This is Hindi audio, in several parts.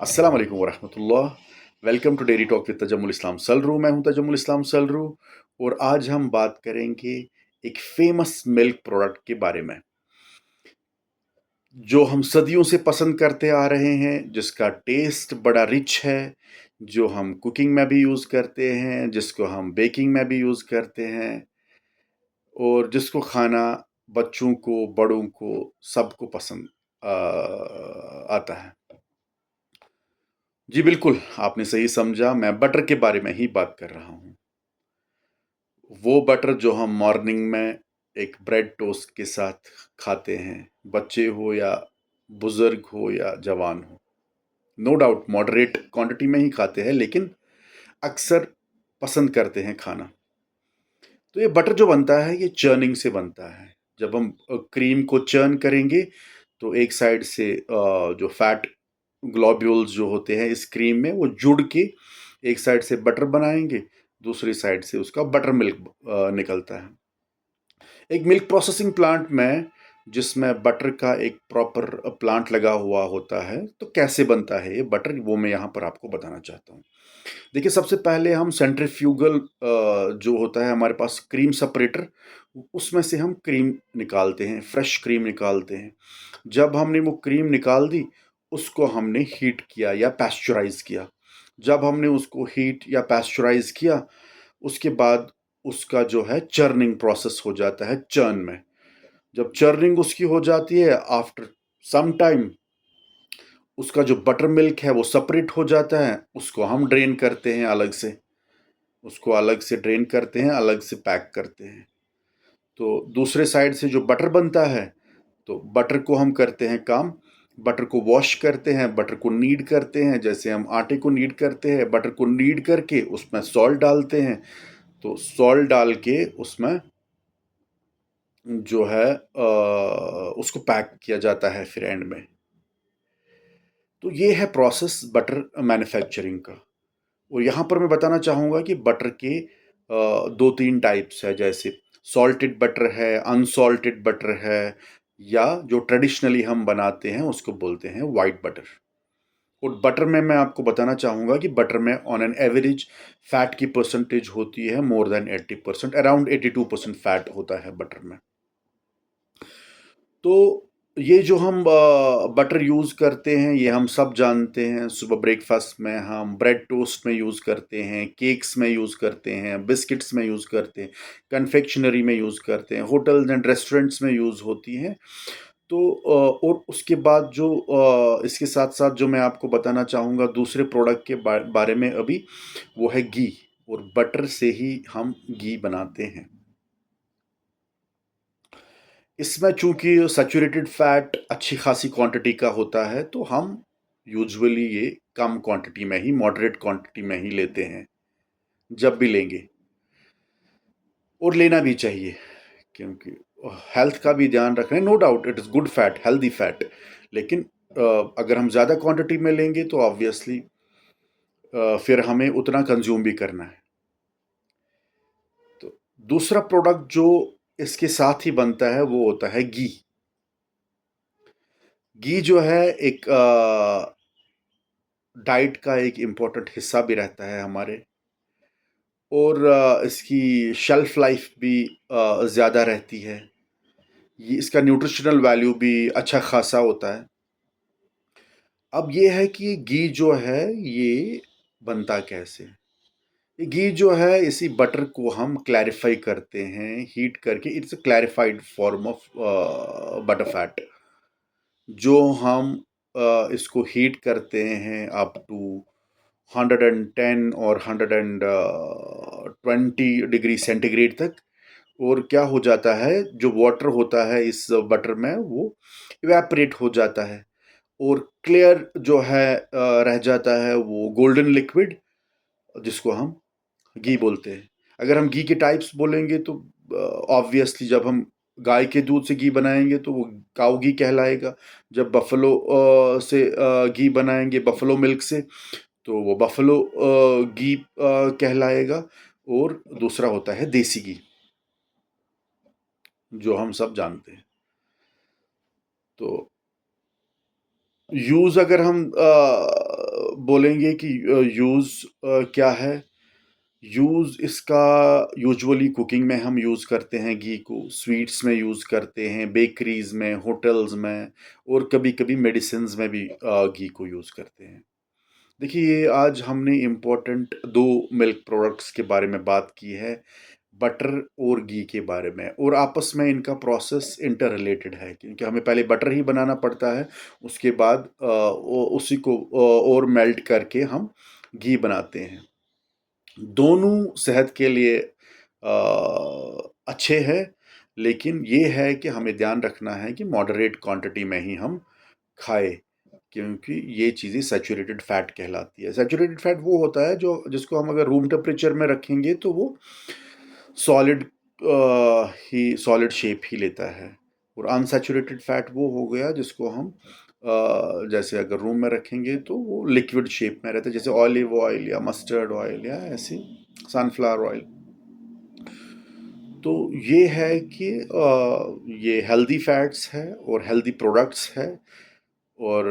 अस्सलाम वालेकुम वरहमतुल्लाह। Welcome to dairy talk with Tajammul Islam Salroo. मैं हूं तजम्मुल इस्लाम सलरू और आज हम बात करेंगे एक फेमस मिल्क प्रोडक्ट के बारे में जो हम सदियों से पसंद करते आ रहे हैं, जिसका टेस्ट बड़ा रिच है, जो हम कुकिंग में भी यूज़ करते हैं, जिसको हम बेकिंग में भी यूज़ करते हैं और जिसको खाना बच्चों को, बड़ों को, सबको पसंद आता है। जी बिल्कुल, आपने सही समझा, मैं बटर के बारे में ही बात कर रहा हूँ। वो बटर जो हम मॉर्निंग में एक ब्रेड टोस्ट के साथ खाते हैं, बच्चे हो या बुज़ुर्ग हो या जवान हो। नो डाउट मॉडरेट क्वांटिटी में ही खाते हैं, लेकिन अक्सर पसंद करते हैं खाना। तो ये बटर जो बनता है, ये चर्निंग से बनता है। जब हम क्रीम को चर्न करेंगे, तो एक साइड से जो फैट ग्लोब्यूल्स जो होते हैं इस क्रीम में, वो जुड़ के एक साइड से बटर बनाएंगे, दूसरी साइड से उसका बटर मिल्क निकलता है। एक मिल्क प्रोसेसिंग प्लांट में, जिसमें बटर का एक प्रॉपर प्लांट लगा हुआ होता है, तो कैसे बनता है ये बटर, वो मैं यहाँ पर आपको बताना चाहता हूँ। देखिए, सबसे पहले हम सेंट्रीफ्यूगल जो होता है हमारे पास क्रीम सेपरेटर, उसमें से हम क्रीम निकालते हैं, फ्रेश क्रीम निकालते हैं। जब हमने वो क्रीम निकाल दी, उसको हमने हीट किया या पैस्चराइज किया। जब हमने उसको हीट या पैस्चराइज किया, उसके बाद उसका जो है चर्निंग प्रोसेस हो जाता है चर्न में। जब चर्निंग उसकी हो जाती है, आफ्टर सम टाइम उसका जो बटर मिल्क है वो सेपरेट हो जाता है, उसको हम ड्रेन करते हैं अलग से। उसको अलग से ड्रेन करते हैं, अलग से पैक करते हैं। तो दूसरे साइड से जो बटर बनता है, तो बटर को हम करते हैं काम, बटर को वॉश करते हैं, बटर को नीड करते हैं, जैसे हम आटे को नीड करते हैं। बटर को नीड करके उसमें सॉल्ट डालते हैं, तो सॉल्ट डाल के उसमें जो है उसको पैक किया जाता है फिर एंड में। तो ये है प्रोसेस बटर मैन्युफैक्चरिंग का। और यहाँ पर मैं बताना चाहूँगा कि बटर के दो तीन टाइप्स है, जैसे सॉल्टेड बटर है, अनसॉल्टेड बटर है, या जो ट्रेडिशनली हम बनाते हैं उसको बोलते हैं वाइट बटर। और बटर में मैं आपको बताना चाहूँगा कि बटर में ऑन एन एवरेज फैट की परसेंटेज होती है मोर देन 80%, अराउंड 82% फैट होता है बटर में। तो ये जो हम बटर यूज़ करते हैं, ये हम सब जानते हैं। सुबह ब्रेकफास्ट में हम ब्रेड टोस्ट में यूज़ करते हैं, केक्स में यूज़ करते हैं, बिस्किट्स में यूज़ करते हैं, कन्फेक्शनरी में यूज़ करते हैं, होटल्स एंड रेस्टोरेंट्स में यूज़ होती हैं। तो और उसके बाद जो इसके साथ साथ जो मैं आपको बताना चाहूँगा दूसरे प्रोडक्ट के बारे में अभी, वो है घी। और बटर से ही हम घी बनाते हैं। इसमें चूंकि सैचुरेटेड फैट अच्छी खासी क्वांटिटी का होता है, तो हम यूजुअली ये कम क्वांटिटी में ही, मॉडरेट क्वांटिटी में ही लेते हैं जब भी लेंगे। और लेना भी चाहिए, क्योंकि हेल्थ का भी ध्यान रख रहे हैं। No doubt it is good fat, healthy fat. लेकिन अगर हम ज़्यादा क्वांटिटी में लेंगे तो ऑब्वियसली फिर हमें उतना कंज्यूम भी करना है। तो दूसरा प्रोडक्ट जो इसके साथ ही बनता है वो होता है घी। घी जो है एक डाइट का एक इम्पोर्टेंट हिस्सा भी रहता है हमारे। और इसकी शेल्फ लाइफ भी ज़्यादा रहती है। ये इसका न्यूट्रिशनल वैल्यू भी अच्छा खासा होता है। अब ये है कि घी जो है ये बनता कैसे। ये घी जो है, इसी बटर को हम क्लैरिफाई करते हैं हीट करके। It's a clarified form of butter fat, जो हम इसको हीट करते हैं अप टू 110 और 120 डिग्री सेंटीग्रेड तक। और क्या हो जाता है, जो वाटर होता है इस बटर में, वो इवेपरेट हो जाता है और क्लियर जो है रह जाता है वो गोल्डन लिक्विड, जिसको हम घी बोलते हैं। अगर हम घी के टाइप्स बोलेंगे तो ऑब्वियसली जब हम गाय के दूध से घी बनाएंगे तो वो काऊ घी कहलाएगा। जब बफलो से घी बनाएंगे, बफलो मिल्क से, तो वो बफलो घी कहलाएगा। और दूसरा होता है देसी घी, जो हम सब जानते हैं। तो यूज़ अगर हम बोलेंगे कि यूज़ क्या है? यूज़ इसका यूजुअली कुकिंग में हम यूज़ करते हैं घी को, स्वीट्स में यूज़ करते हैं, बेकरीज़ में, होटल्स में और कभी-कभी मेडिसिन्स में भी घी को यूज़ करते हैं। देखिए, ये आज हमने इम्पोर्टेंट 2 मिल्क प्रोडक्ट्स के बारे में बात की है, बटर और घी के बारे में, और आपस में इनका प्रोसेस इंटर रिलेटेड है क्योंकि हमें पहले बटर ही बनाना पड़ता है, उसके बाद उसी को और मेल्ट करके हम घी बनाते हैं। दोनों सेहत के लिए अच्छे हैं, लेकिन ये है कि हमें ध्यान रखना है कि मॉडरेट क्वांटिटी में ही हम खाएँ, क्योंकि ये चीज़ें सैचुरेटेड फैट कहलाती है। सैचुरेटेड फैट वो होता है जो जिसको हम अगर रूम टेम्परेचर में रखेंगे तो वो सॉलिड ही सॉलिड शेप ही लेता है, और अनसैचुरेटेड फैट वो हो गया जिसको हम जैसे अगर रूम में रखेंगे तो वो लिक्विड शेप में रहता है, जैसे ऑलिव ऑयल या मस्टर्ड ऑयल या ऐसे सनफ्लावर ऑयल। तो ये है कि ये हेल्दी फैट्स है और हेल्दी प्रोडक्ट्स है, और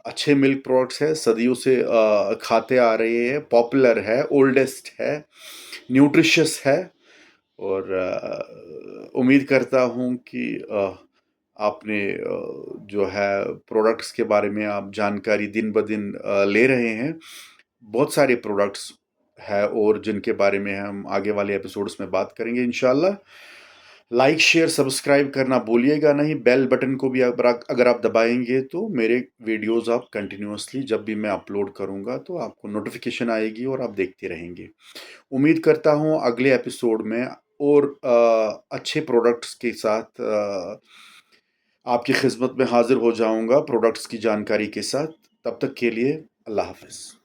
अच्छे मिल्क प्रोडक्ट्स है, सदियों से खाते आ रहे हैं, पॉपुलर है, ओल्डेस्ट है, न्यूट्रिशियस है, और उम्मीद करता हूँ कि आपने जो है प्रोडक्ट्स के बारे में आप जानकारी दिन ब दिन ले रहे हैं। बहुत सारे प्रोडक्ट्स है और जिनके बारे में हम आगे वाले एपिसोड्स में बात करेंगे इंशाल्लाह। लाइक, शेयर, सब्सक्राइब करना भूलिएगा नहीं। बेल बटन को भी अगर आप दबाएंगे तो मेरे वीडियोस आप कंटिन्यूअसली जब भी मैं अपलोड करूंगा तो आपको नोटिफिकेशन आएगी और आप देखते रहेंगे। उम्मीद करता हूँ अगले एपिसोड में और अच्छे प्रोडक्ट्स के साथ आपकी खिदमत में हाजिर हो जाऊंगा प्रोडक्ट्स की जानकारी के साथ। तब तक के लिए अल्लाह हाफ़िज़।